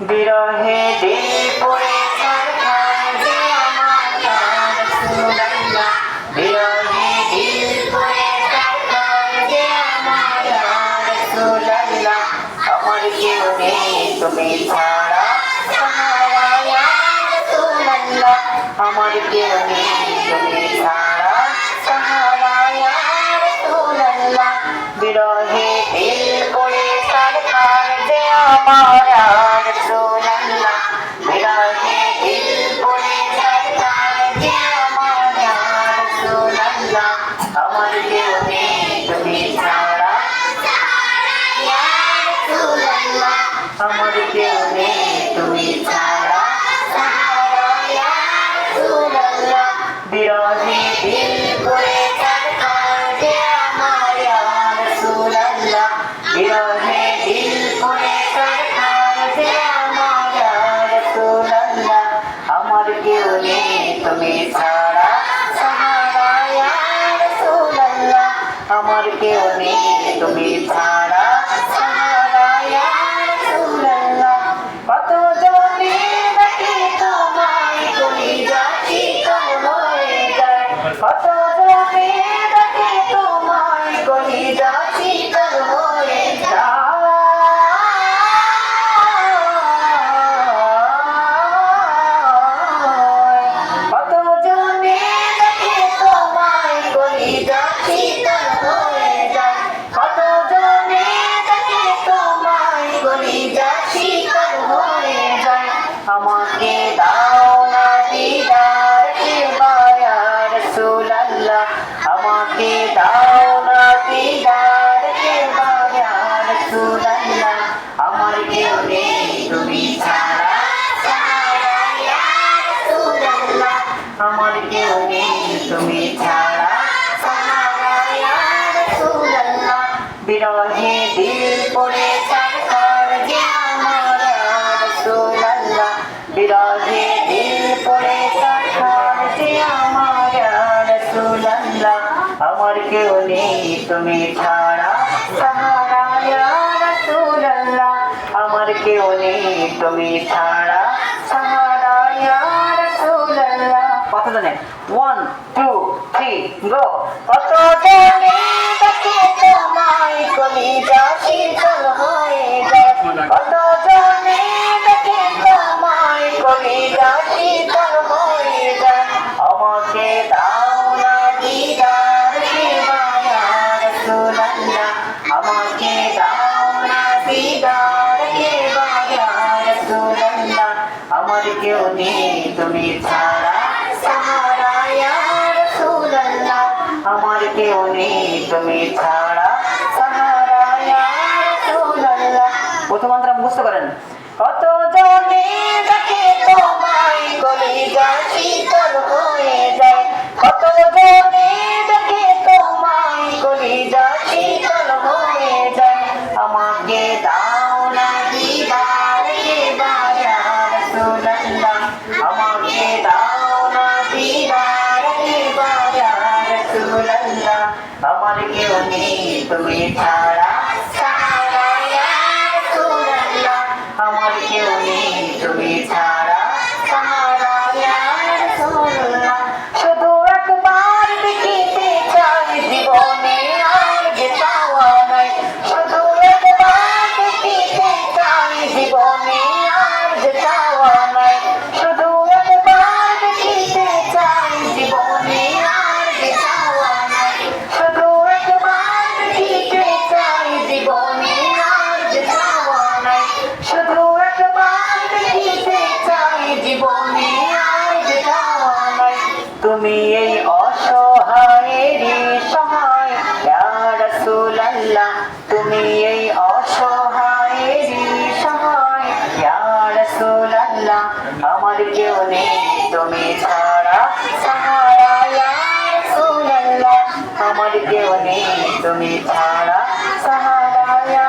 বিরহে দিল পড়ে ছারখার যে আমার ইয়া রাসূলুল্লাহ। বিরহে দিল পড়ে ছারখার যে আমার ইয়া রাসূলুল্লাহ। আমার কেউ নেই তুমি ছাড়া সাহারা ইয়া রাসূলুল্লাহ। আমার কেউ নেই তুমি ছাড়া সাহারা ইয়া রাসূলুল্লাহ। বিরহে দিল পড়ে ছারখার যে আমার ইয়া রাসূলুল্লাহ। বিরহে দিল পড়ে ছারখার যে আমার ইয়া রাসূলুল্লাহ। আমার কেউ নেই তুমি ছাড়া সাহারা ইয়া রাসূলুল্লাহ। আমার কেউ নেই তুমি ছাড়া সাহারা ইয়া রাসূলুল্লাহ। বিরহে দিল পড়ে ছারখার যে আমার ইয়া রাসূলুল্লাহ। বিরহে দিল পড়ে ছারখার যে আমার ইয়া রাসূলুল্লাহ। আমার কেউ নেই তুমি ছাড়া সাহারা ইয়া রাসূলুল্লাহ। আমার কেউ নেই তুমি ছাড়া সাহারা ইয়া রাসূলুল্লাহ। কত জনে ডাকে তোমায় কলিজা শীতল হয়ে যায়। কত জনে ডাকে তোমায় কলিজা শীতল হয়ে যায়। কত জনে ডাকে তোমায় কলিজা শীতল হয়ে যায়। কত জনে ডাকে তোমায় কলিজা শীতল হয়ে যায়। আমাকে দাও না দিদার একবার ইয়া রাসূলুল্লাহ। আমাকে দাও না দিদার একবার ইয়া রাসূলুল্লাহ। আমার কেউ নেই তুমি ছাড়া সাহারা ইয়া রাসূলুল্লাহ। আমার কেউ নেই তুমি ছাড়া সাহারা ইয়া রাসূলুল্লাহ। বিরহে দিল পড়ে ছারখার যে আমার ইয়া রাসূলুল্লাহ। বিরহে দিল পড়ে ছারখার যে আমার ইয়া রাসূলুল্লাহ। আমার কেউ নেই তুমি ছাড়া সাহারা ইয়া রাসূলুল্লাহ। আমার কেউ নেই তুমি ছাড়া সাহারা ইয়া রাসূলুল্লাহ। কত জনে 1 2 3 গো। কত জনে ডাকে তোমায় কলিজা শীতল হয়ে যায়। কত জনে ডাকে তোমায় কলিজা শীতল হয়ে যায়। আমাকে দাও না দিদার একবার ইয়া রাসূলুল্লাহ। আমাকে দাও না দিদার একবার ইয়া রাসূলুল্লাহ। আমার কেউ নেই তুমি ছাড়া সাহারা ইয়া রাসূলুল্লাহ। আমার কেউ নেই তুমি ছাড়া সাহারা ইয়া রাসূলুল্লাহ। প্রথম অন্তরা মুখস্থ করেন। কত জনে ডাকে তোমায় কলিজা শীতল হয়ে যায়। কত জনে ডাকে তোমায় কলিজা শীতল হয়ে যায়। আমাকে দাও না দিদার একবার ইয়া রাসূলুল্লাহ। আমাকে দাও না দিদার একবার ইয়া রাসূলুল্লাহ। আমার কেউ নেই তুমি ছাড়া সাহারা ইয়া রাসূলুল্লাহ। আমার কেউ নেই তুমি ছাড়া সাহারা ইয়া রাসূলুল্লাহ। শুধু একবার দেখিতে চাই জীবনে আর যে চাওয়া নাই। শুধু একবার দেখিতে চাই জীবনে আর যে চাওয়া নাই। শুধু একবার দেখিতে চাই জীবনে আর যে চাওয়া নাই। শুধু একবার দেখিতে চাই জীবনে আর যে চাওয়া নাই। শুধু একবার দেখিতে চাই জীবনে আর যে চাওয়া নাই। তুমি এই অসহায়েরই সহায় ইয়া রাসূলুল্লাহ। তুমি এই অসহায়েরই সহায় ইয়া রাসূলুল্লাহ। আমার কেউ নেই তুমি ছাড়া সাহারা ইয়া রাসূলুল্লাহ। আমার কেউ নেই তুমি ছাড়া সাহারা ইয়া